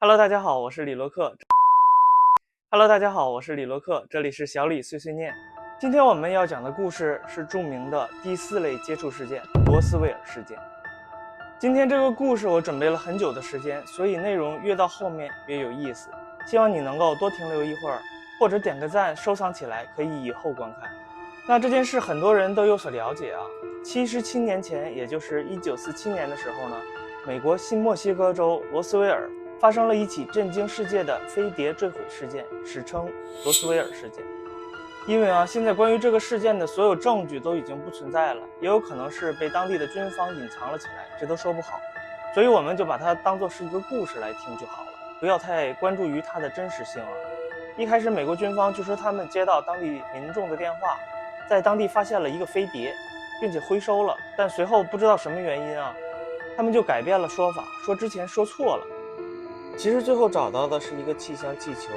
Hello， 大家好，我是李洛克。Hello， 大家好，我是李洛克，这里是小李碎碎念。今天我们要讲的故事是著名的第4类接触事件——罗斯威尔事件。今天这个故事我准备了很久的时间，所以内容越到后面越有意思。希望你能够多停留一会儿，或者点个赞，收藏起来，可以以后观看。那这件事很多人都有所了解啊。77年前，也就是1947年的时候呢，美国新墨西哥州罗斯威尔发生了一起震惊世界的飞碟坠毁事件，史称罗斯威尔事件。因为现在关于这个事件的所有证据都已经不存在了，也有可能是被当地的军方隐藏了起来，这都说不好。所以我们就把它当作是一个故事来听就好了，不要太关注于它的真实性啊。一开始美国军方就说他们接到当地民众的电话，在当地发现了一个飞碟，并且回收了，但随后不知道什么原因他们就改变了说法，说之前说错了。其实最后找到的是一个气象气球，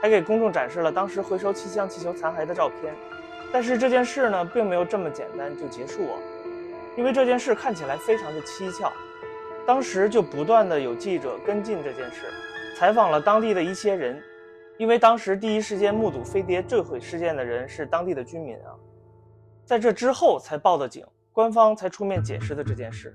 还给公众展示了当时回收气象气球残骸的照片。但是这件事呢，并没有这么简单就结束因为这件事看起来非常的蹊跷。当时就不断的有记者跟进这件事，采访了当地的一些人，因为当时第一时间目睹飞碟坠毁事件的人是当地的居民在这之后才报的警，官方才出面解释的这件事。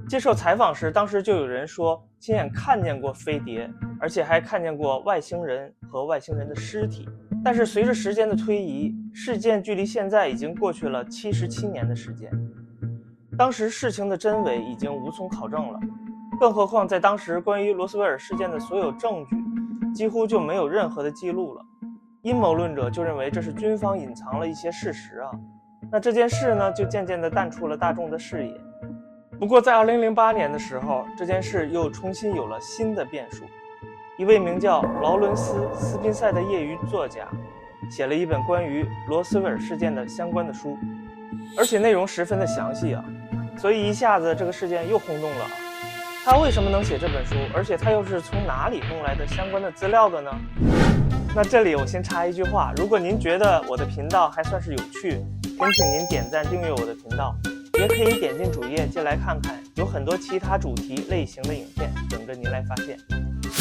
接受采访时，当时就有人说亲眼看见过飞碟，而且还看见过外星人和外星人的尸体。但是随着时间的推移，事件距离现在已经过去了77年的时间，当时事情的真伪已经无从考证了，更何况在当时关于罗斯威尔事件的所有证据几乎就没有任何的记录了。阴谋论者就认为这是军方隐藏了一些事实那这件事呢，就渐渐地淡出了大众的视野。不过在2008年的时候，这件事又重新有了新的变数。一位名叫劳伦斯·斯宾塞的业余作家写了一本关于罗斯威尔事件的相关的书，而且内容十分的详细所以一下子这个事件又轰动了他为什么能写这本书，而且他又是从哪里弄来的相关的资料的呢？那这里我先插一句话，如果您觉得我的频道还算是有趣，恳请您点赞订阅我的频道，也可以点进主页进来看看，有很多其他主题类型的影片等着您来发现。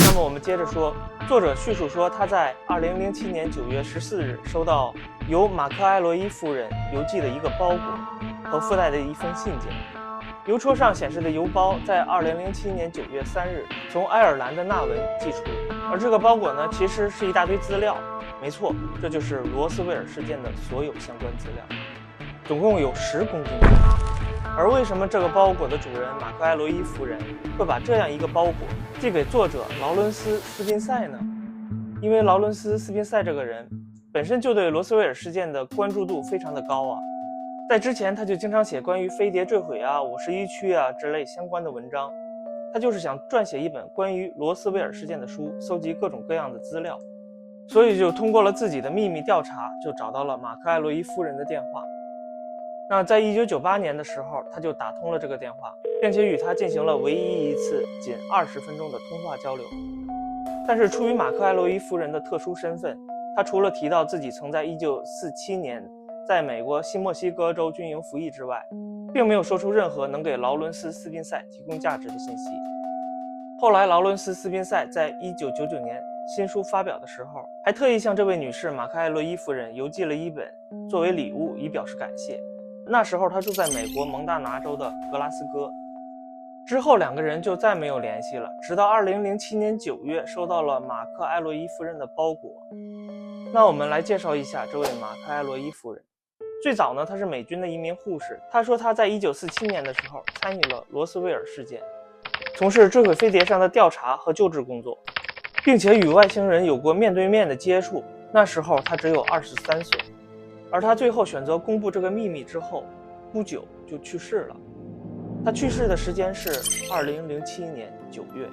那么我们接着说，作者叙述说他在2007年9月14日收到由马克埃罗伊夫人邮寄的一个包裹和附带的一封信件。邮戳上显示的邮包在2007年9月3日从爱尔兰的纳文寄出，而这个包裹呢，其实是一大堆资料。没错，这就是罗斯威尔事件的所有相关资料，总共有10公斤重。而为什么这个包裹的主人马克埃罗伊夫人会把这样一个包裹寄给作者劳伦斯·斯宾塞呢？因为劳伦斯·斯宾塞这个人本身就对罗斯威尔事件的关注度非常的高在之前他就经常写关于飞碟坠毁51区之类相关的文章，他就是想撰写一本关于罗斯威尔事件的书，搜集各种各样的资料，所以就通过了自己的秘密调查，就找到了马克埃罗伊夫人的电话。那在1998年的时候，他就打通了这个电话，并且与他进行了唯一一次仅20分钟的通话交流。但是出于马克埃罗伊夫人的特殊身份，他除了提到自己曾在1947年在美国新墨西哥州军营服役之外，并没有说出任何能给劳伦斯·斯宾塞提供价值的信息。后来劳伦斯·斯宾塞在1999年新书发表的时候，还特意向这位女士马克埃罗伊夫人邮寄了一本作为礼物，以表示感谢。那时候他住在美国蒙大拿州的格拉斯哥。之后两个人就再没有联系了，直到2007年9月收到了马克埃罗伊夫人的包裹。那我们来介绍一下这位马克埃罗伊夫人。最早呢，她是美军的一名护士。她说她在1947年的时候参与了罗斯威尔事件，从事坠毁飞碟上的调查和救治工作，并且与外星人有过面对面的接触。那时候她只有23岁，而她最后选择公布这个秘密之后，不久就去世了。她去世的时间是2007年9月，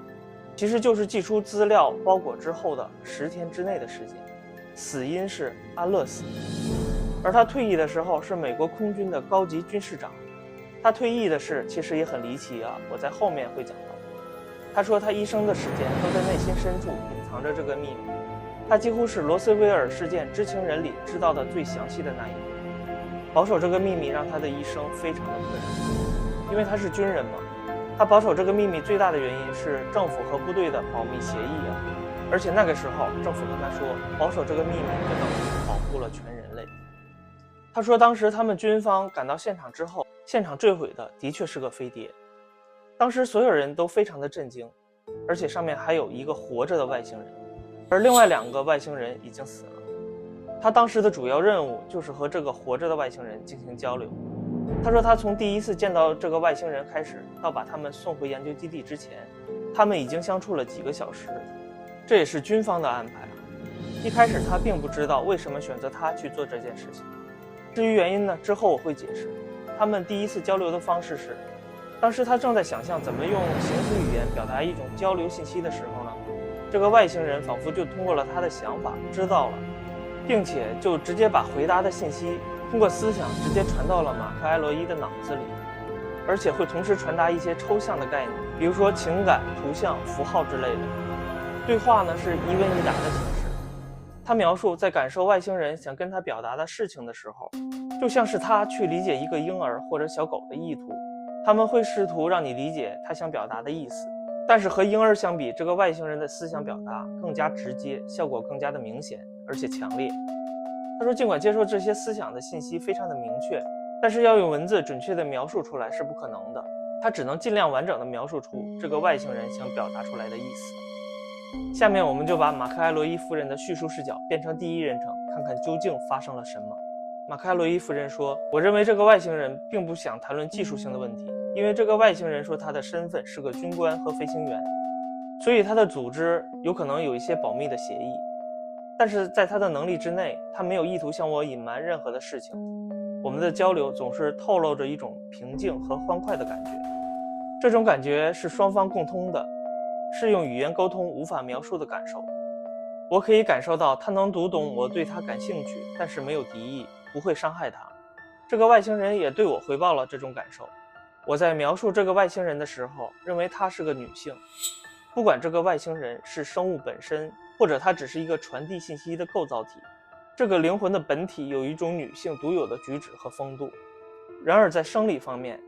其实就是寄出资料包裹之后的10天之内的时间。死因是安乐死。而他退役的时候是美国空军的高级军事长。他退役的事其实也很离奇我在后面会讲到。他说他一生的时间都在内心深处隐藏着这个秘密，他几乎是罗斯威尔事件知情人里知道的最详细的那一个。保守这个秘密让他的一生非常的困难，因为他是军人嘛，他保守这个秘密最大的原因是政府和部队的保密协议啊，而且那个时候政府跟他说，保守这个秘密就等于保护了全人类。他说当时他们军方赶到现场之后，现场坠毁的的确是个飞碟，当时所有人都非常的震惊，而且上面还有一个活着的外星人，而另外2个外星人已经死了。他当时的主要任务就是和这个活着的外星人进行交流。他说他从第一次见到这个外星人开始，到把他们送回研究基地之前，他们已经相处了几个小时，这也是军方的安排啊。一开始他并不知道为什么选择他去做这件事情，至于原因呢，之后我会解释。他们第一次交流的方式是，当时他正在想象怎么用形式语言表达一种交流信息的时候呢，这个外星人仿佛就通过了他的想法知道了，并且就直接把回答的信息通过思想直接传到了马克·埃罗伊的脑子里，而且会同时传达一些抽象的概念，比如说情感、图像、符号之类的。对话呢是一问一答的形式。他描述在感受外星人想跟他表达的事情的时候，就像是他去理解一个婴儿或者小狗的意图，他们会试图让你理解他想表达的意思。但是和婴儿相比，这个外星人的思想表达更加直接，效果更加的明显，而且强烈。他说尽管接受这些思想的信息非常的明确，但是要用文字准确的描述出来是不可能的，他只能尽量完整的描述出这个外星人想表达出来的意思。下面我们就把马克·埃罗伊夫人的叙述视角变成第一人称，看看究竟发生了什么。马克·埃罗伊夫人说，我认为这个外星人并不想谈论技术性的问题，因为这个外星人说他的身份是个军官和飞行员，所以他的组织有可能有一些保密的协议，但是在他的能力之内，他没有意图向我隐瞒任何的事情。我们的交流总是透露着一种平静和欢快的感觉，这种感觉是双方共通的，是用语言沟通无法描述的感受。我可以感受到他能读懂我对他感兴趣，但是没有敌意，不会伤害他。这个外星人也对我回报了这种感受。我在描述这个外星人的时候，认为她是个女性，不管这个外星人是生物本身，或者它只是一个传递信息的构造体，这个灵魂的本体有一种女性独有的举止和风度。然而在生理方面，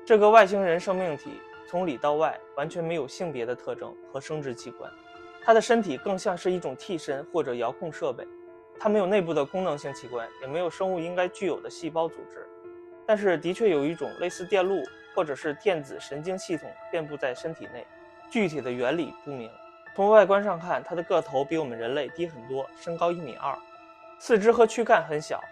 这个外星人生命体从里到外完全没有性别的特征和生殖器官，它的身体更像是一种替身或者遥控设备，它没有内部的功能性器官，也没有生物应该具有的细胞组织，但是的确有一种类似电路或者是电子神经系统遍布在身体内，具体的原理不明。从外观上看，它的个头比我们人类低很多，身高1.2米，四肢和躯干很小，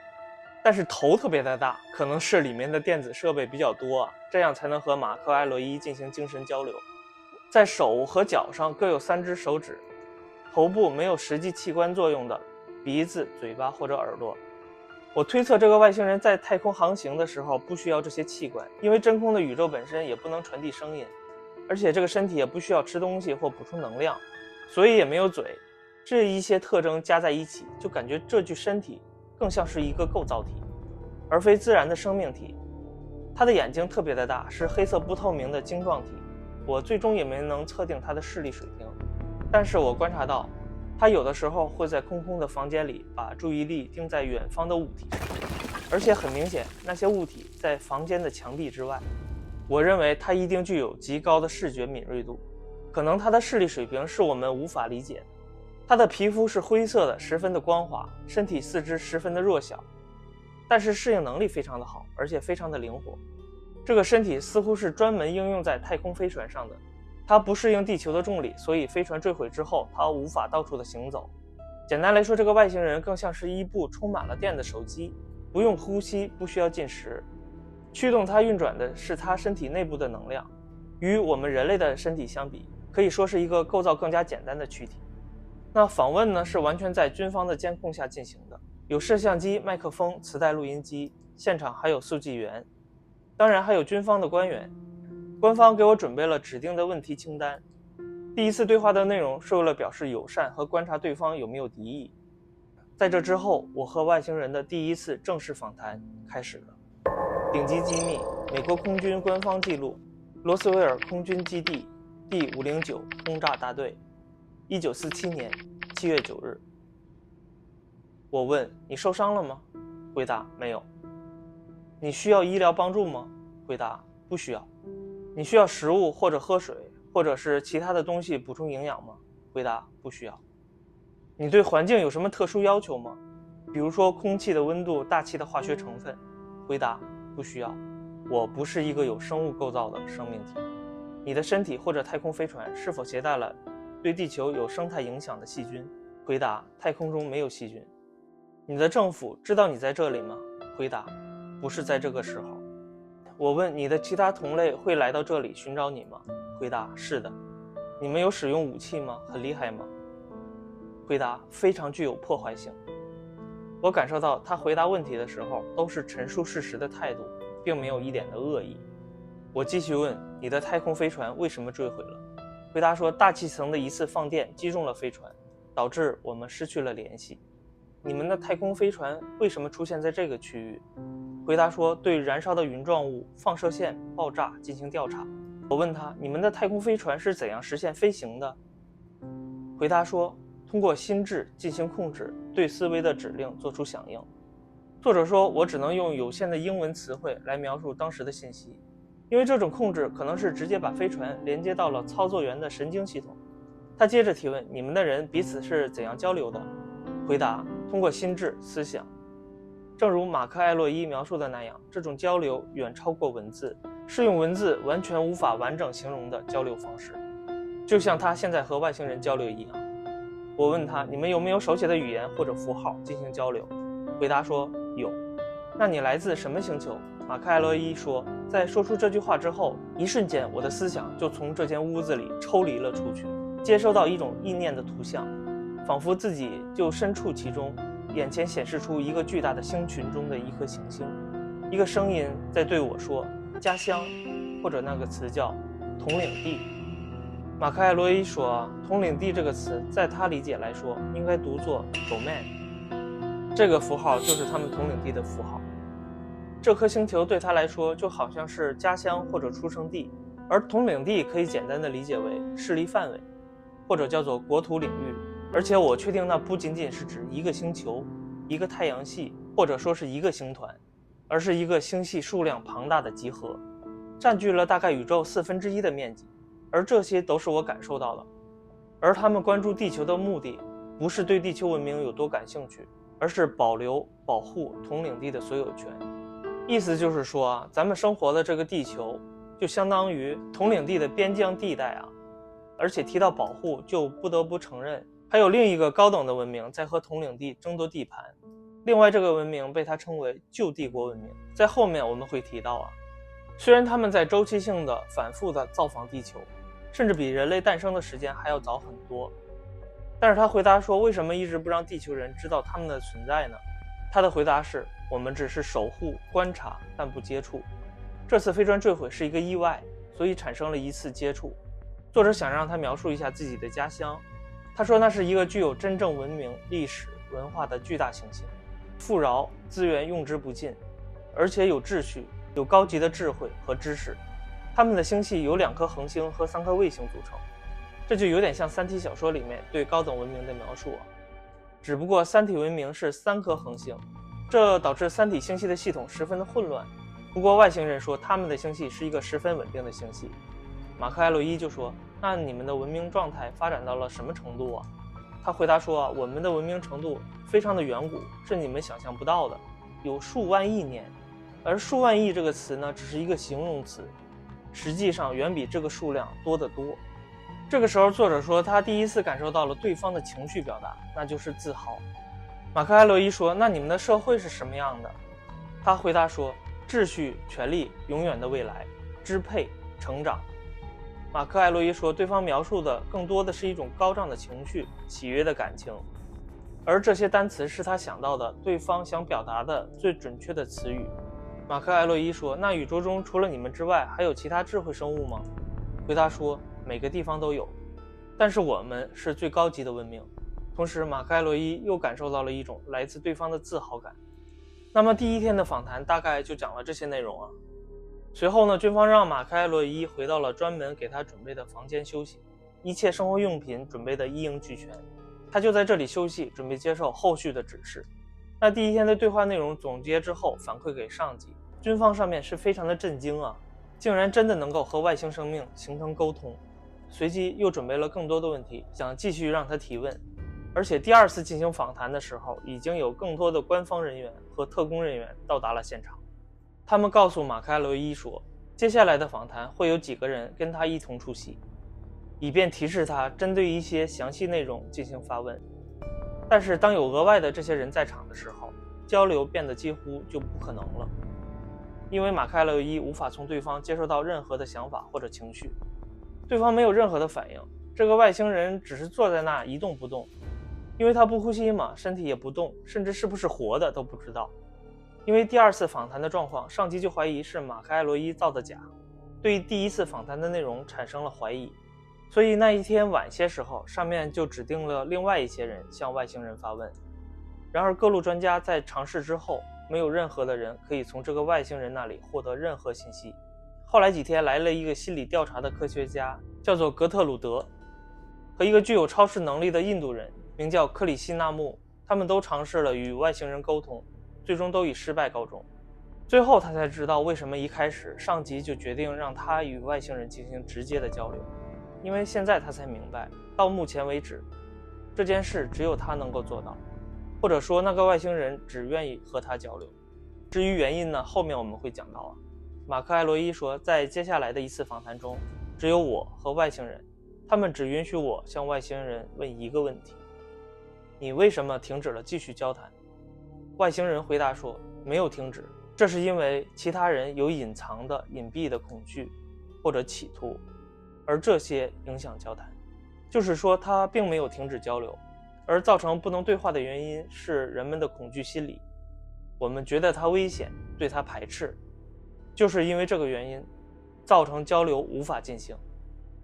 但是头特别的大，可能是里面的电子设备比较多，这样才能和马克·埃罗伊进行精神交流。在手和脚上各有3只手指，头部没有实际器官作用的鼻子、嘴巴或者耳朵。我推测这个外星人在太空航行的时候不需要这些器官，因为真空的宇宙本身也不能传递声音，而且这个身体也不需要吃东西或补充能量，所以也没有嘴。这一些特征加在一起，就感觉这具身体更像是一个构造体，而非自然的生命体。它的眼睛特别的大，是黑色不透明的晶状体。我最终也没能测定它的视力水平，但是我观察到它有的时候会在空空的房间里把注意力盯在远方的物体上，而且很明显那些物体在房间的墙壁之外。我认为它一定具有极高的视觉敏锐度，可能它的视力水平是我们无法理解的。它的皮肤是灰色的，十分的光滑，身体四肢十分的弱小，但是适应能力非常的好，而且非常的灵活。这个身体似乎是专门应用在太空飞船上的，它不适应地球的重力，所以飞船坠毁之后它无法到处的行走。简单来说，这个外星人更像是一部充满了电的手机，不用呼吸，不需要进食，驱动它运转的是它身体内部的能量。与我们人类的身体相比，可以说是一个构造更加简单的躯体。那访问呢，是完全在军方的监控下进行的，有摄像机、麦克风、磁带录音机，现场还有速记员，当然还有军方的官员。官方给我准备了指定的问题清单。第一次对话的内容是为了表示友善和观察对方有没有敌意。在这之后，我和外星人的第一次正式访谈开始了。顶级机密，美国空军官方记录，罗斯威尔空军基地第509轰炸大队，1947年7月9日。我问，你受伤了吗？回答，没有。你需要医疗帮助吗？回答，不需要。你需要食物或者喝水，或者是其他的东西补充营养吗？回答：不需要。你对环境有什么特殊要求吗？比如说空气的温度、大气的化学成分？回答：不需要。我不是一个有生物构造的生命体。你的身体或者太空飞船是否携带了对地球有生态影响的细菌？回答：太空中没有细菌。你的政府知道你在这里吗？回答：不是在这个时候。我问你的其他同类会来到这里寻找你吗？回答：是的。你们有使用武器吗？很厉害吗？回答：非常具有破坏性。我感受到他回答问题的时候都是陈述事实的态度，并没有一点的恶意。我继续问：你的太空飞船为什么坠毁了？回答说：大气层的一次放电击中了飞船，导致我们失去了联系。你们的太空飞船为什么出现在这个区域？回答说：对燃烧的云状物、放射线爆炸进行调查。我问他：你们的太空飞船是怎样实现飞行的？回答说：通过心智进行控制，对思维的指令做出响应。作者说，我只能用有限的英文词汇来描述当时的信息，因为这种控制可能是直接把飞船连接到了操作员的神经系统。他接着提问：你们的人彼此是怎样交流的？回答：通过心智思想。正如马克·艾洛伊描述的那样，这种交流远超过文字，是用文字完全无法完整形容的交流方式，就像他现在和外星人交流一样。我问他：你们有没有手写的语言或者符号进行交流？回答说：有。那你来自什么星球？马克·艾洛伊说，在说出这句话之后，一瞬间我的思想就从这间屋子里抽离了出去，接收到一种意念的图像，仿佛自己就身处其中，眼前显示出一个巨大的星群中的一颗行星。一个声音在对我说：家乡，或者那个词叫统领地。马克·艾洛伊说，统领地这个词在他理解来说应该读作 domain， 这个符号就是他们统领地的符号。这颗星球对他来说就好像是家乡或者出生地，而统领地可以简单的理解为势力范围，或者叫做国土领域。而且我确定那不仅仅是指一个星球、一个太阳系，或者说是一个星团，而是一个星系数量庞大的集合，占据了大概宇宙1/4的面积。而这些都是我感受到的。而他们关注地球的目的不是对地球文明有多感兴趣，而是保留保护统领地的所有权。意思就是说咱们生活的这个地球就相当于统领地的边疆地带啊。而且提到保护，就不得不承认还有另一个高等的文明在和统领地争夺地盘。另外这个文明被它称为旧帝国文明，在后面我们会提到啊。虽然他们在周期性的反复的造访地球，甚至比人类诞生的时间还要早很多，但是他回答说，为什么一直不让地球人知道他们的存在呢？他的回答是，我们只是守护观察但不接触。这次飞船坠毁是一个意外，所以产生了一次接触。作者想让他描述一下自己的家乡，他说那是一个具有真正文明、历史、文化的巨大行星，富饶，资源用之不尽，而且有秩序，有高级的智慧和知识。他们的星系由2颗恒星和3颗卫星组成，这就有点像三体小说里面对高等文明的描述啊。只不过三体文明是3颗恒星，这导致三体星系的系统十分的混乱。不过外星人说他们的星系是一个十分稳定的星系。马克·艾洛伊就说，那你们的文明状态发展到了什么程度啊？他回答说，我们的文明程度非常的远古，是你们想象不到的，有数万亿年。而数万亿这个词呢，只是一个形容词，实际上远比这个数量多得多。这个时候作者说他第一次感受到了对方的情绪表达，那就是自豪。马克·艾洛伊说，那你们的社会是什么样的？他回答说，秩序、权力、永远的未来、支配、成长。马克·艾洛伊说，对方描述的更多的是一种高涨的情绪、喜悦的感情，而这些单词是他想到的对方想表达的最准确的词语。马克·艾洛伊说，那宇宙中除了你们之外还有其他智慧生物吗？回答说，每个地方都有，但是我们是最高级的文明。同时马克·艾洛伊又感受到了一种来自对方的自豪感。那么第一天的访谈大概就讲了这些内容啊。随后呢，军方让马克·艾洛伊回到了专门给他准备的房间休息，一切生活用品准备的一应俱全，他就在这里休息，准备接受后续的指示。那第一天的对话内容总结之后反馈给上级，军方上面是非常的震惊啊，竟然真的能够和外星生命形成沟通。随即又准备了更多的问题，想继续让他提问。而且第2次进行访谈的时候，已经有更多的官方人员和特工人员到达了现场。他们告诉马凯罗伊说，接下来的访谈会有几个人跟他一同出席，以便提示他针对一些详细内容进行发问。但是当有额外的这些人在场的时候，交流变得几乎就不可能了，因为马凯罗伊无法从对方接收到任何的想法或者情绪，对方没有任何的反应，这个外星人只是坐在那一动不动，因为他不呼吸嘛，身体也不动，甚至是不是活的都不知道。因为第2次访谈的状况，上级就怀疑是马凯罗伊造的假，对第1次访谈的内容产生了怀疑，所以那一天晚些时候，上面就指定了另外一些人向外星人发问。然而各路专家在尝试之后，没有任何的人可以从这个外星人那里获得任何信息。后来几天来了一个心理调查的科学家，叫做格特鲁德，和一个具有超视能力的印度人名叫克里希纳穆，他们都尝试了与外星人沟通，最终都以失败告终。最后他才知道为什么一开始上级就决定让他与外星人进行直接的交流，因为现在他才明白，到目前为止这件事只有他能够做到，或者说那个外星人只愿意和他交流。至于原因呢，后面我们会讲到啊。马克艾罗伊说，在接下来的一次访谈中，只有我和外星人，他们只允许我向外星人问一个问题：你为什么停止了继续交谈？外星人回答说，没有停止，这是因为其他人有隐藏的隐蔽的恐惧或者企图，而这些影响交谈。就是说他并没有停止交流，而造成不能对话的原因是人们的恐惧心理，我们觉得它危险，对它排斥，就是因为这个原因造成交流无法进行。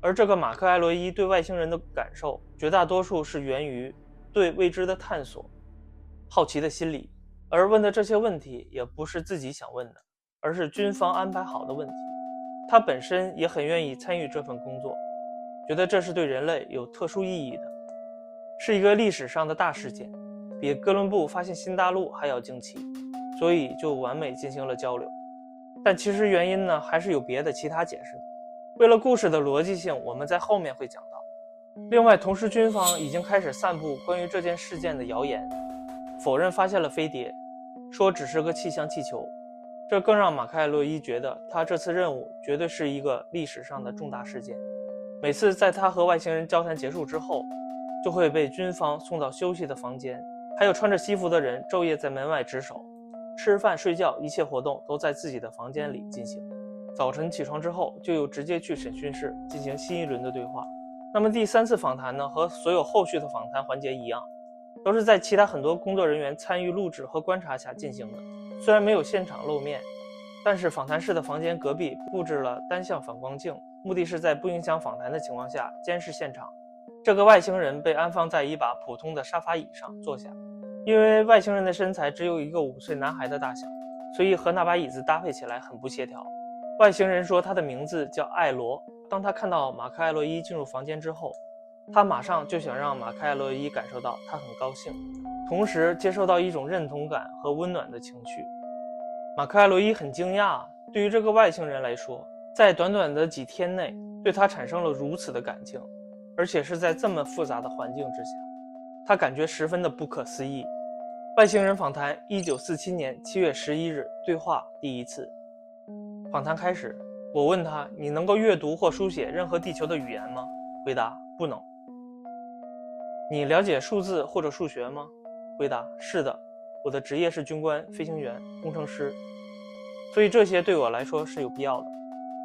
而这个马克艾罗伊对外星人的感受，绝大多数是源于对未知的探索、好奇的心理，而问的这些问题也不是自己想问的，而是军方安排好的问题。他本身也很愿意参与这份工作，觉得这是对人类有特殊意义的，是一个历史上的大事件，比哥伦布发现新大陆还要惊奇，所以就完美进行了交流。但其实原因呢，还是有别的其他解释的。为了故事的逻辑性，我们在后面会讲到。另外，同时军方已经开始散布关于这件事件的谣言，否认发现了飞碟，说只是个气象气球。这更让马克艾洛伊觉得他这次任务绝对是一个历史上的重大事件。每次在他和外星人交谈结束之后，就会被军方送到休息的房间，还有穿着西服的人昼夜在门外值守，吃饭睡觉一切活动都在自己的房间里进行。早晨起床之后，就又直接去审讯室进行新一轮的对话。那么第3次访谈呢，和所有后续的访谈环节一样，都是在其他很多工作人员参与录制和观察下进行的。虽然没有现场露面，但是访谈室的房间隔壁布置了单向反光镜，目的是在不影响访谈的情况下监视现场。这个外星人被安放在一把普通的沙发椅上坐下，因为外星人的身材只有一个5岁男孩的大小，所以和那把椅子搭配起来很不协调。外星人说他的名字叫艾罗。当他看到马克艾洛伊进入房间之后，他马上就想让马克艾洛伊感受到他很高兴，同时接受到一种认同感和温暖的情绪。马克艾洛伊很惊讶，对于这个外星人来说，在短短的几天内对他产生了如此的感情，而且是在这么复杂的环境之下，他感觉十分的不可思议。外星人访谈1947年7月11日对话第1次。访谈开始，我问他，你能够阅读或书写任何地球的语言吗？回答，不能。你了解数字或者数学吗？回答，是的，我的职业是军官、飞行员、工程师，所以这些对我来说是有必要的。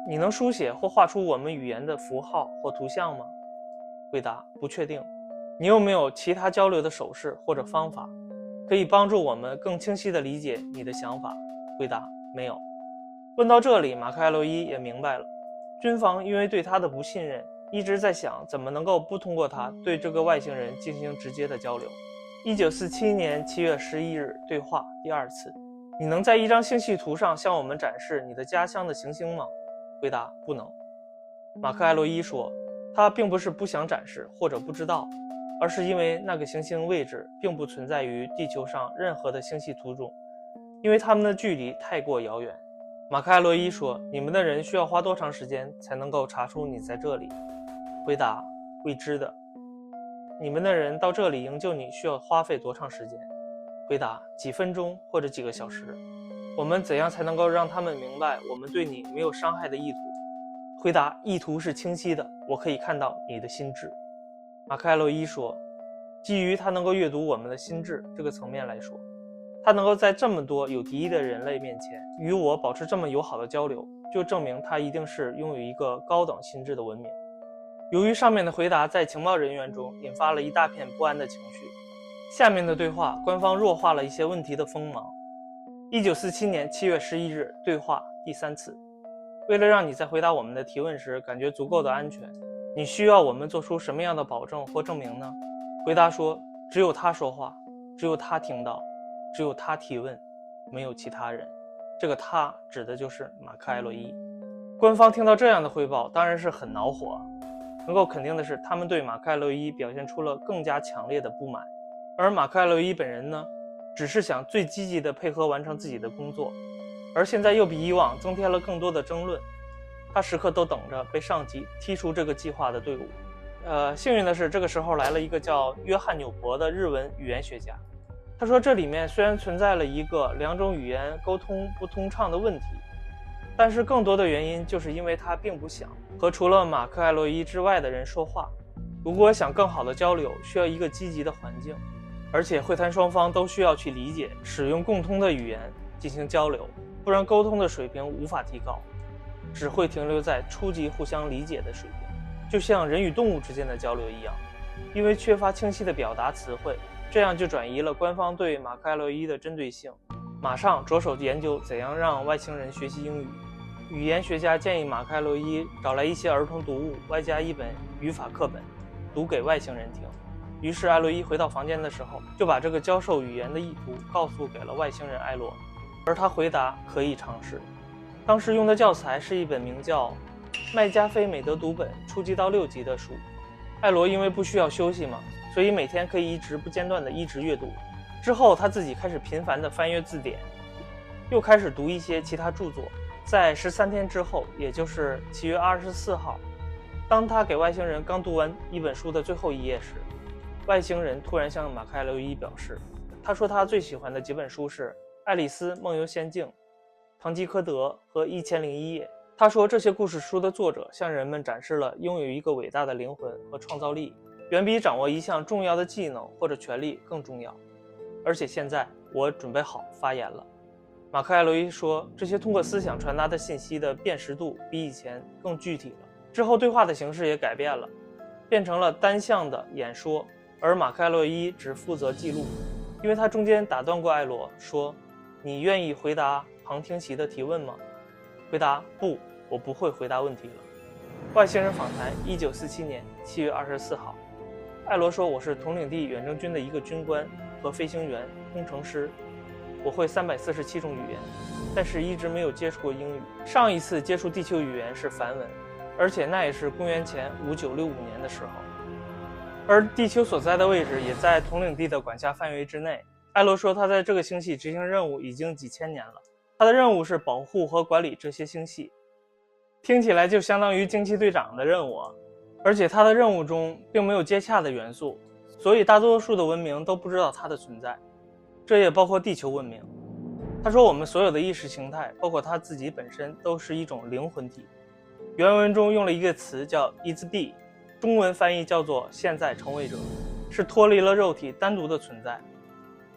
你能书写或画出我们语言的符号或图像吗？回答，不确定。你有没有其他交流的手势或者方法，可以帮助我们更清晰地理解你的想法？回答，没有。问到这里，马克艾洛伊也明白了，军方因为对他的不信任，一直在想怎么能够不通过他对这个外星人进行直接的交流。1947年7月11日对话第2次，你能在一张星系图上向我们展示你的家乡的行星吗？回答，不能。马克艾洛伊说，他并不是不想展示或者不知道，而是因为那个行星位置并不存在于地球上任何的星系图中，因为它们的距离太过遥远。马克·艾洛伊说，你们的人需要花多长时间才能够查出你在这里？回答，未知的。你们的人到这里营救你需要花费多长时间？回答，几分钟或者几个小时。我们怎样才能够让他们明白我们对你没有伤害的意图？回答，意图是清晰的，我可以看到你的心智。马克·艾洛伊说，基于他能够阅读我们的心智这个层面来说，他能够在这么多有敌意的人类面前与我保持这么友好的交流，就证明他一定是拥有一个高等心智的文明。由于上面的回答在情报人员中引发了一大片不安的情绪，下面的对话官方弱化了一些问题的锋芒。1947年7月11日，对话第3次。为了让你在回答我们的提问时感觉足够的安全，你需要我们做出什么样的保证或证明呢？回答说，只有他说话，只有他听到，只有他提问，没有其他人。这个他指的就是马克·艾洛伊。官方听到这样的汇报当然是很恼火，能够肯定的是他们对马克·艾洛伊表现出了更加强烈的不满。而马克·艾洛伊本人呢，只是想最积极地配合完成自己的工作，而现在又比以往增添了更多的争论。他时刻都等着被上级踢出这个计划的队伍。幸运的是，这个时候来了一个叫约翰纽伯的日文语言学家。他说，这里面虽然存在了一个两种语言沟通不通畅的问题，但是更多的原因就是因为他并不想和除了马克·艾洛伊之外的人说话。如果想更好的交流，需要一个积极的环境，而且会谈双方都需要去理解使用共通的语言进行交流，不然沟通的水平无法提高，只会停留在初级互相理解的水平，就像人与动物之间的交流一样。因为缺乏清晰的表达词汇，这样就转移了官方对马克·艾洛伊的针对性，马上着手研究怎样让外星人学习英语。语言学家建议马克·艾洛伊找来一些儿童读物，外加一本语法课本，读给外星人听。于是艾洛伊回到房间的时候，就把这个教授语言的意图告诉给了外星人艾罗，而他回答可以尝试。当时用的教材是一本名叫《麦加菲美德读本》初级到6级的书。艾罗因为不需要休息嘛，所以每天可以一直不间断地一直阅读。之后他自己开始频繁地翻阅字典，又开始读一些其他著作。在13天之后，也就是7月24号，当他给外星人刚读完一本书的最后一页时，外星人突然向马克·艾洛伊表示，他说他最喜欢的几本书是《爱丽丝梦游仙境》、《堂吉诃德》和《1001夜》。他说这些故事书的作者向人们展示了拥有一个伟大的灵魂和创造力，远比掌握一项重要的技能或者权利更重要。而且现在我准备好发言了。马克·艾洛伊说，这些通过思想传达的信息的辨识度比以前更具体了。之后对话的形式也改变了，变成了单向的演说，而马克·艾洛伊只负责记录。因为他中间打断过艾罗，说，你愿意回答旁听席的提问吗？回答，不，我不会回答问题了。外星人访谈1947年7月24号，艾罗说，我是统领地远征军的一个军官和飞行员、工程师，我会347种语言，但是一直没有接触过英语。上一次接触地球语言是梵文，而且那也是公元前5965年的时候，而地球所在的位置也在统领地的管辖范围之内。艾罗说，他在这个星系执行任务已经几千年了，他的任务是保护和管理这些星系，听起来就相当于惊奇队长的任务，而且他的任务中并没有接洽的元素，所以大多数的文明都不知道它的存在，这也包括地球文明。他说，我们所有的意识形态，包括他自己本身，都是一种灵魂体。原文中用了一个词叫 is be， 中文翻译叫做现在成为者，是脱离了肉体单独的存在。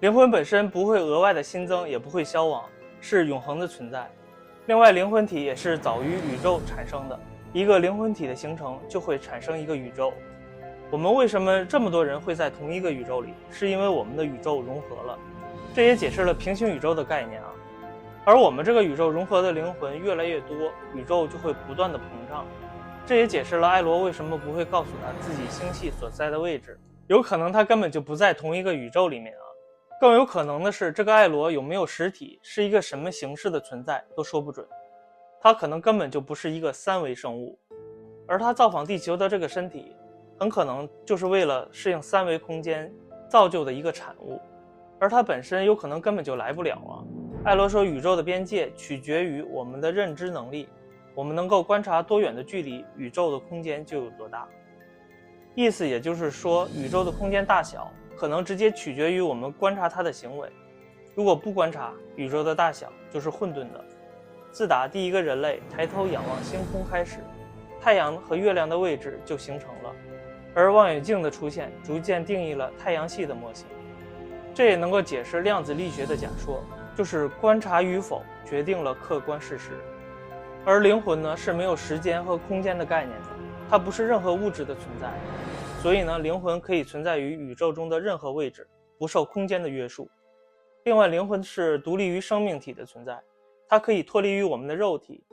灵魂本身不会额外的新增，也不会消亡，是永恒的存在。另外，灵魂体也是早于宇宙产生的，一个灵魂体的形成就会产生一个宇宙。我们为什么这么多人会在同一个宇宙里，是因为我们的宇宙融合了，这也解释了平行宇宙的概念啊。而我们这个宇宙融合的灵魂越来越多，宇宙就会不断的膨胀，这也解释了艾罗为什么不会告诉他自己星系所在的位置，有可能他根本就不在同一个宇宙里面啊。更有可能的是，这个艾罗有没有实体，是一个什么形式的存在都说不准，他可能根本就不是一个3维生物，而他造访地球的这个身体很可能就是为了适应3维空间造就的一个产物，而他本身有可能根本就来不了啊。艾罗说，宇宙的边界取决于我们的认知能力，我们能够观察多远的距离，宇宙的空间就有多大。意思也就是说，宇宙的空间大小可能直接取决于我们观察它的行为。如果不观察，宇宙的大小就是混沌的。自打第一个人类抬头仰望星空开始，太阳和月亮的位置就形成了，而望远镜的出现逐渐定义了太阳系的模型。这也能够解释量子力学的假说，就是观察与否决定了客观事实。而灵魂呢，是没有时间和空间的概念的，它不是任何物质的存在，所以呢，灵魂可以存在于宇宙中的任何位置，不受空间的约束。另外，灵魂是独立于生命体的存在，它可以脱离于我们的肉体，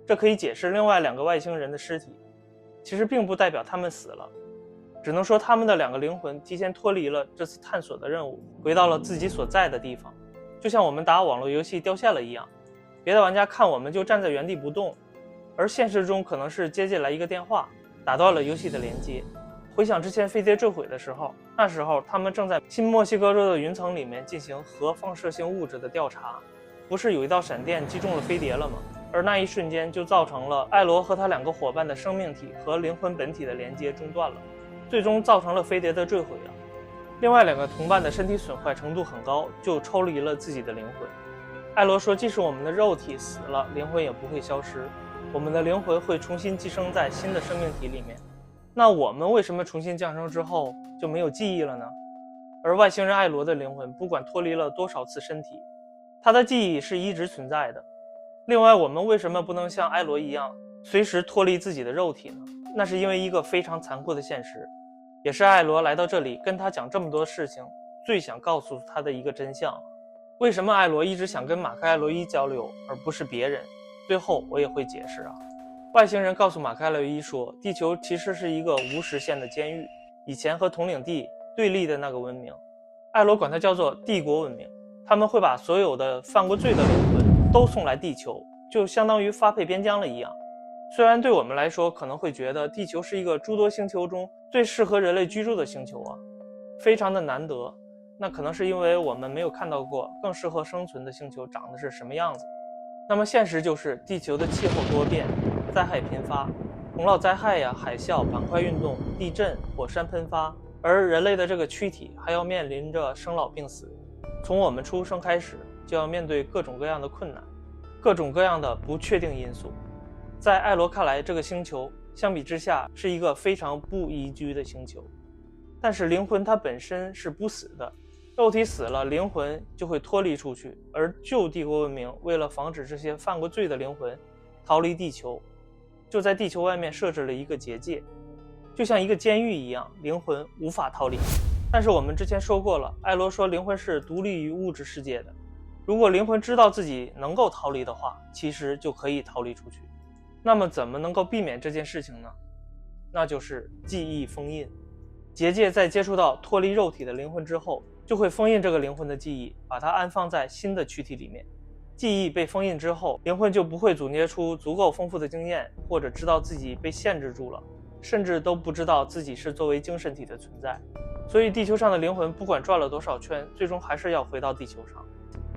这可以解释另外2个外星人的尸体。其实并不代表他们死了，只能说他们的2个灵魂提前脱离了这次探索的任务，回到了自己所在的地方。就像我们打网络游戏掉线了一样，别的玩家看我们就站在原地不动，而现实中可能是接进来一个电话，打断了游戏的连接。回想之前飞碟坠毁的时候，那时候他们正在新墨西哥州的云层里面进行核放射性物质的调查，不是有一道闪电击中了飞碟了吗？而那一瞬间就造成了艾罗和他2个伙伴的生命体和灵魂本体的连接中断了，最终造成了飞碟的坠毁啊。另外2个同伴的身体损坏程度很高，就抽离了自己的灵魂。艾罗说，即使我们的肉体死了，灵魂也不会消失，我们的灵魂会重新寄生在新的生命体里面。那我们为什么重新降生之后就没有记忆了呢？而外星人艾罗的灵魂不管脱离了多少次身体，他的记忆是一直存在的。另外，我们为什么不能像艾罗一样随时脱离自己的肉体呢？那是因为一个非常残酷的现实，也是艾罗来到这里跟他讲这么多事情最想告诉他的一个真相。为什么艾罗一直想跟马克艾罗伊交流而不是别人？最后我也会解释啊。外星人告诉马克艾罗伊说，地球其实是一个无时限的监狱，以前和统领地对立的那个文明，艾罗管它叫做帝国文明，他们会把所有的犯过罪的灵魂都送来地球，就相当于发配边疆了一样。虽然对我们来说可能会觉得地球是一个诸多星球中最适合人类居住的星球啊，非常的难得，那可能是因为我们没有看到过更适合生存的星球长得是什么样子。那么现实就是地球的气候多变，灾害频发，洪涝灾害呀、海啸、板块运动、地震、火山喷发，而人类的这个躯体还要面临着生老病死，从我们出生开始就要面对各种各样的困难，各种各样的不确定因素。在艾罗看来，这个星球相比之下是一个非常不宜居的星球，但是灵魂它本身是不死的，肉体死了，灵魂就会脱离出去，而旧帝国文明为了防止这些犯过罪的灵魂逃离地球，就在地球外面设置了一个结界，就像一个监狱一样，灵魂无法逃离。但是我们之前说过了，艾罗说灵魂是独立于物质世界的，如果灵魂知道自己能够逃离的话，其实就可以逃离出去。那么怎么能够避免这件事情呢？那就是记忆封印。结界在接触到脱离肉体的灵魂之后，就会封印这个灵魂的记忆，把它安放在新的躯体里面。记忆被封印之后，灵魂就不会总结出足够丰富的经验，或者知道自己被限制住了，甚至都不知道自己是作为精神体的存在。所以地球上的灵魂不管转了多少圈，最终还是要回到地球上，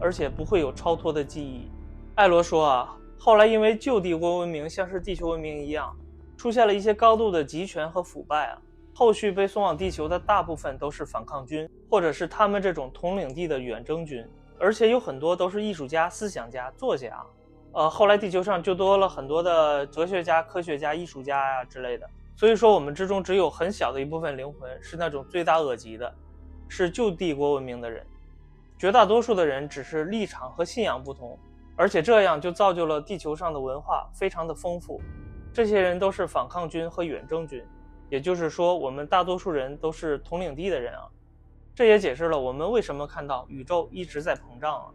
而且不会有超脱的记忆。艾罗说啊，后来因为旧帝国文明像是地球文明一样，出现了一些高度的集权和腐败啊，后续被送往地球的大部分都是反抗军，或者是他们这种统领地的远征军，而且有很多都是艺术家、思想家、作家。后来地球上就多了很多的哲学家、科学家、艺术家呀之类的。所以说我们之中只有很小的一部分灵魂是那种罪大恶极的，是旧帝国文明的人，绝大多数的人只是立场和信仰不同，而且这样就造就了地球上的文化非常的丰富。这些人都是反抗军和远征军，也就是说我们大多数人都是统领地的人啊。这也解释了我们为什么看到宇宙一直在膨胀啊，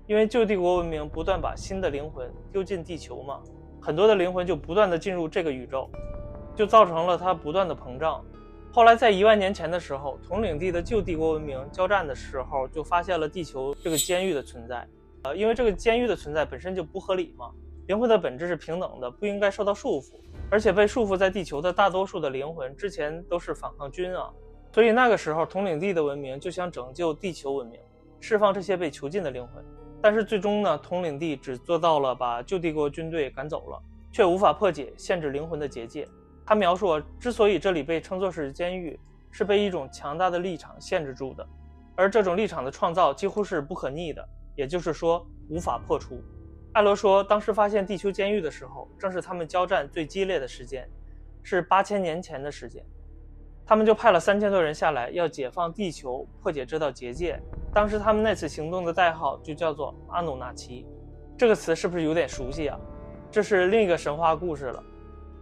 因为旧帝国文明不断把新的灵魂丢进地球嘛，很多的灵魂就不断的进入这个宇宙，就造成了它不断的膨胀。后来在1万年前的时候，统领地的旧帝国文明交战的时候，就发现了地球这个监狱的存在。因为这个监狱的存在本身就不合理嘛，灵魂的本质是平等的，不应该受到束缚，而且被束缚在地球的大多数的灵魂之前都是反抗军啊，所以那个时候统领地的文明就想拯救地球文明，释放这些被囚禁的灵魂。但是最终呢，统领地只做到了把旧帝国军队赶走了，却无法破解限制灵魂的结界。他描述之所以这里被称作是监狱，是被一种强大的立场限制住的，而这种立场的创造几乎是不可逆的，也就是说无法破除。艾罗说，当时发现地球监狱的时候，正是他们交战最激烈的时间，是8000年前的时间。他们就派了3000多人下来，要解放地球，破解这道结界。当时他们那次行动的代号就叫做阿努纳奇。这个词是不是有点熟悉啊？这是另一个神话故事了。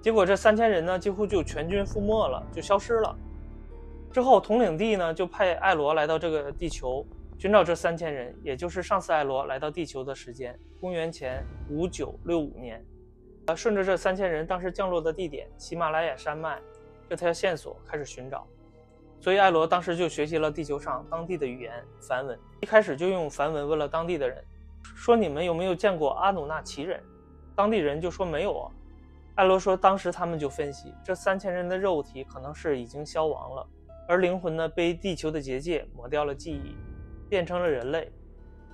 结果这3000人呢，几乎就全军覆没了，就消失了。之后统领地呢，就派艾罗来到这个地球，寻找这3000人，也就是上次艾罗来到地球的时间，公元前5965年。顺着这3000人当时降落的地点喜马拉雅山脉这条线索开始寻找。所以艾罗当时就学习了地球上当地的语言梵文，一开始就用梵文问了当地的人，说你们有没有见过阿努纳奇人？当地人就说没有啊。艾罗说，当时他们就分析，这3000人的肉体可能是已经消亡了，而灵魂呢被地球的结界抹掉了记忆，变成了人类。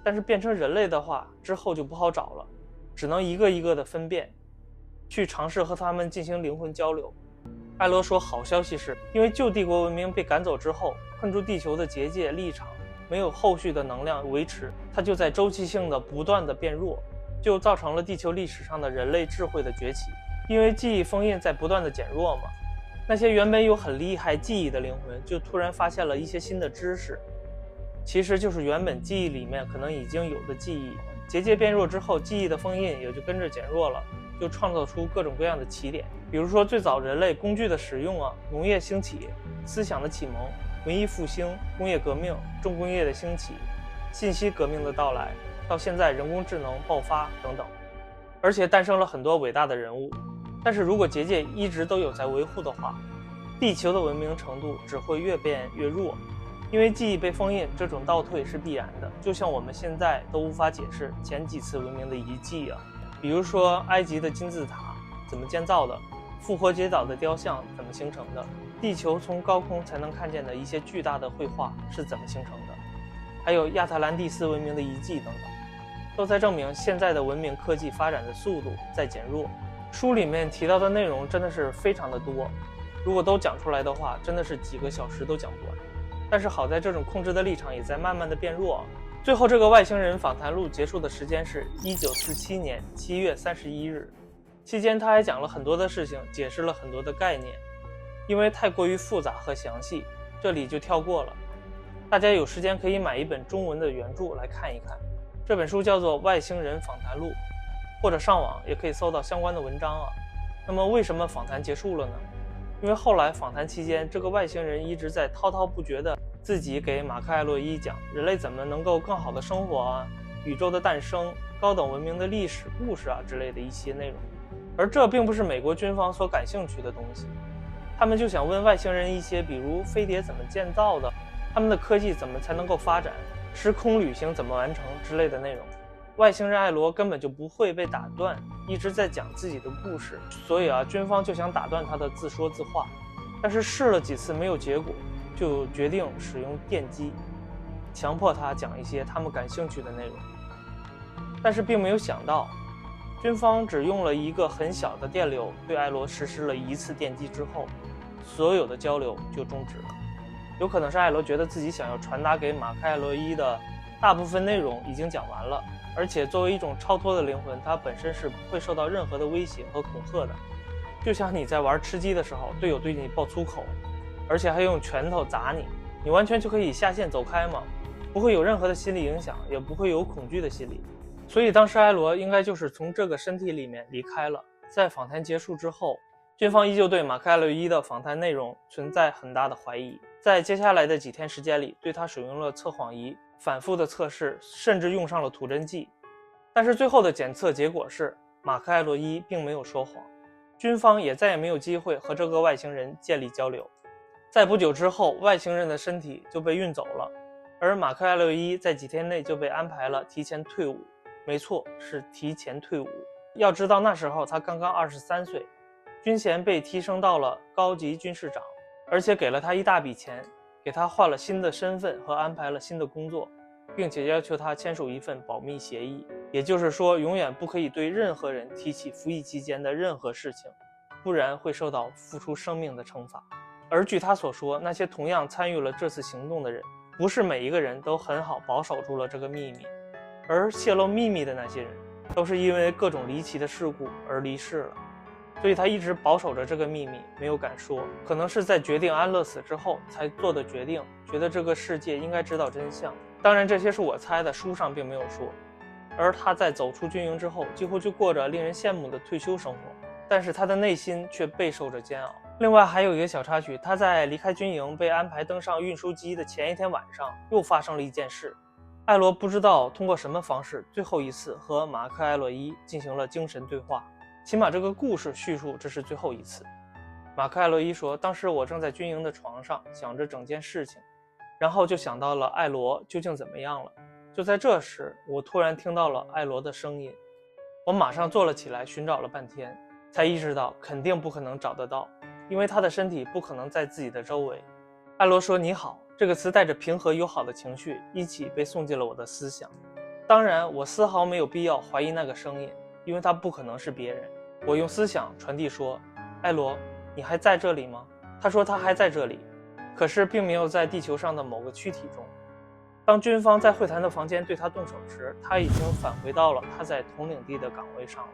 但是变成人类的话，之后就不好找了，只能一个一个的分辨，去尝试和他们进行灵魂交流。艾罗说，好消息是，因为旧帝国文明被赶走之后，困住地球的结界立场没有后续的能量维持，它就在周期性的不断的变弱，就造成了地球历史上的人类智慧的崛起。因为记忆封印在不断的减弱嘛，那些原本有很厉害记忆的灵魂就突然发现了一些新的知识，其实就是原本记忆里面可能已经有的记忆。结界变弱之后，记忆的封印也就跟着减弱了，就创造出各种各样的起点。比如说最早人类工具的使用啊，农业兴起，思想的启蒙，文艺复兴，工业革命，重工业的兴起，信息革命的到来，到现在人工智能爆发等等，而且诞生了很多伟大的人物。但是如果结界一直都有在维护的话，地球的文明程度只会越变越弱，因为记忆被封印，这种倒退是必然的。就像我们现在都无法解释前几次文明的遗迹啊，比如说埃及的金字塔怎么建造的，复活节岛的雕像怎么形成的，地球从高空才能看见的一些巨大的绘画是怎么形成的，还有亚特兰蒂斯文明的遗迹等等，都在证明现在的文明科技发展的速度在减弱。书里面提到的内容真的是非常的多，如果都讲出来的话，真的是几个小时都讲不完。但是好在这种控制的立场也在慢慢的变弱。最后这个外星人访谈录结束的时间是1947年7月31日，期间他还讲了很多的事情，解释了很多的概念，因为太过于复杂和详细，这里就跳过了。大家有时间可以买一本中文的原著来看一看，这本书叫做《外星人访谈录》，或者上网也可以搜到相关的文章啊。那么为什么访谈结束了呢？因为后来访谈期间，这个外星人一直在滔滔不绝的自己给马克·艾洛伊讲人类怎么能够更好的生活啊，宇宙的诞生，高等文明的历史故事啊之类的一些内容。而这并不是美国军方所感兴趣的东西，他们就想问外星人一些比如飞碟怎么建造的，他们的科技怎么才能够发展，时空旅行怎么完成之类的内容。外星人艾罗根本就不会被打断，一直在讲自己的故事，所以军方就想打断他的自说自话，但是试了几次没有结果，就决定使用电击，强迫他讲一些他们感兴趣的内容。但是并没有想到，军方只用了一个很小的电流对艾罗实施了1次电击之后，所有的交流就终止了。有可能是艾罗觉得自己想要传达给马克·艾洛伊的大部分内容已经讲完了，而且作为一种超脱的灵魂，它本身是不会受到任何的威胁和恐吓的。就像你在玩吃鸡的时候，队友对你爆粗口，而且还用拳头砸你，你完全就可以下线走开嘛，不会有任何的心理影响，也不会有恐惧的心理。所以当时艾罗应该就是从这个身体里面离开了。在访谈结束之后，军方依旧对马克·艾洛伊的访谈内容存在很大的怀疑，在接下来的几天时间里，对他使用了测谎仪，反复的测试，甚至用上了吐真剂。但是最后的检测结果是，马克·艾洛伊并没有说谎，军方也再也没有机会和这个外星人建立交流。在不久之后，外星人的身体就被运走了，而马克·艾洛伊在几天内就被安排了提前退伍。没错，是提前退伍。要知道那时候他刚刚23岁，军衔被提升到了高级军事长，而且给了他一大笔钱，给他换了新的身份和安排了新的工作。并且要求他签署一份保密协议，也就是说，永远不可以对任何人提起服役期间的任何事情，不然会受到付出生命的惩罚。而据他所说，那些同样参与了这次行动的人，不是每一个人都很好保守住了这个秘密，而泄露秘密的那些人，都是因为各种离奇的事故而离世了。所以他一直保守着这个秘密，没有敢说。可能是在决定安乐死之后才做的决定，觉得这个世界应该知道真相。当然这些是我猜的，书上并没有说。而他在走出军营之后，几乎就过着令人羡慕的退休生活，但是他的内心却备受着煎熬。另外还有一个小插曲，他在离开军营被安排登上运输机的前一天晚上，又发生了一件事。艾罗不知道通过什么方式，最后一次和马克·艾洛伊进行了精神对话，起码这个故事叙述这是最后一次。马克·艾洛伊说，当时我正在军营的床上想着整件事情，然后就想到了艾罗究竟怎么样了。就在这时，我突然听到了艾罗的声音，我马上坐了起来，寻找了半天，才意识到肯定不可能找得到，因为他的身体不可能在自己的周围。艾罗说你好，这个词带着平和友好的情绪一起被送进了我的思想。当然我丝毫没有必要怀疑那个声音，因为他不可能是别人。我用思想传递说，艾罗，你还在这里吗？他说他还在这里，可是并没有在地球上的某个躯体中。当军方在会谈的房间对他动手时，他已经返回到了他在统领地的岗位上了。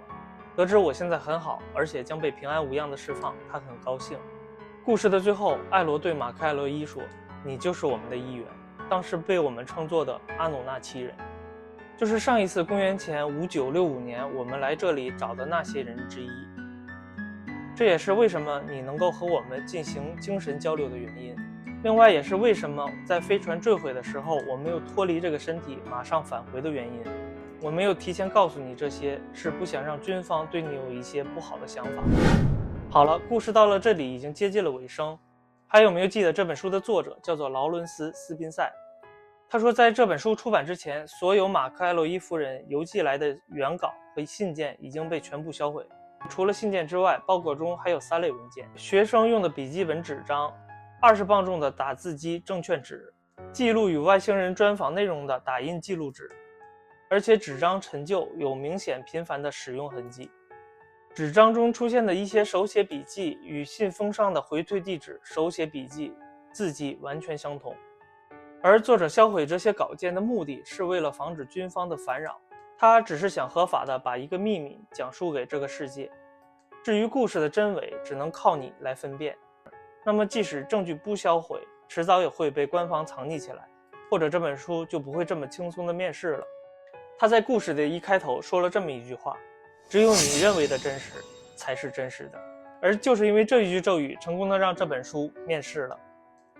得知我现在很好，而且将被平安无恙的释放，他很高兴。故事的最后，艾罗对马克·艾洛伊说，你就是我们的一员，当时被我们称作的阿努纳奇人，就是上一次公元前5965年我们来这里找的那些人之一。这也是为什么你能够和我们进行精神交流的原因，另外也是为什么在飞船坠毁的时候我没有脱离这个身体马上返回的原因。我没有提前告诉你这些，是不想让军方对你有一些不好的想法。好了，故事到了这里已经接近了尾声。还有没有记得这本书的作者叫做劳伦斯·斯宾塞？他说在这本书出版之前，所有马克·艾洛伊夫人邮寄来的原稿和信件已经被全部销毁。除了信件之外，包裹中还有3类文件：学生用的笔记本纸张、20磅重的打字机证券纸、记录与外星人专访内容的打印记录纸，而且纸张陈旧，有明显频繁的使用痕迹。纸张中出现的一些手写笔记与信封上的回退地址、手写笔记、字迹完全相同，而作者销毁这些稿件的目的是为了防止军方的烦扰，他只是想合法的把一个秘密讲述给这个世界。至于故事的真伪，只能靠你来分辨。那么即使证据不销毁，迟早也会被官方藏匿起来，或者这本书就不会这么轻松的面世了。他在故事的一开头说了这么一句话，只有你认为的真实才是真实的。而就是因为这一句咒语，成功的让这本书面世了。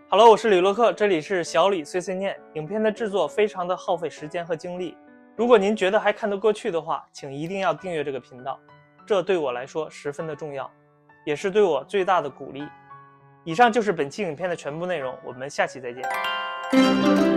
好了，我是李洛克，这里是小李碎碎念。影片的制作非常的耗费时间和精力，如果您觉得还看得过去的话，请一定要订阅这个频道，这对我来说十分的重要，也是对我最大的鼓励。以上就是本期影片的全部内容，我们下期再见。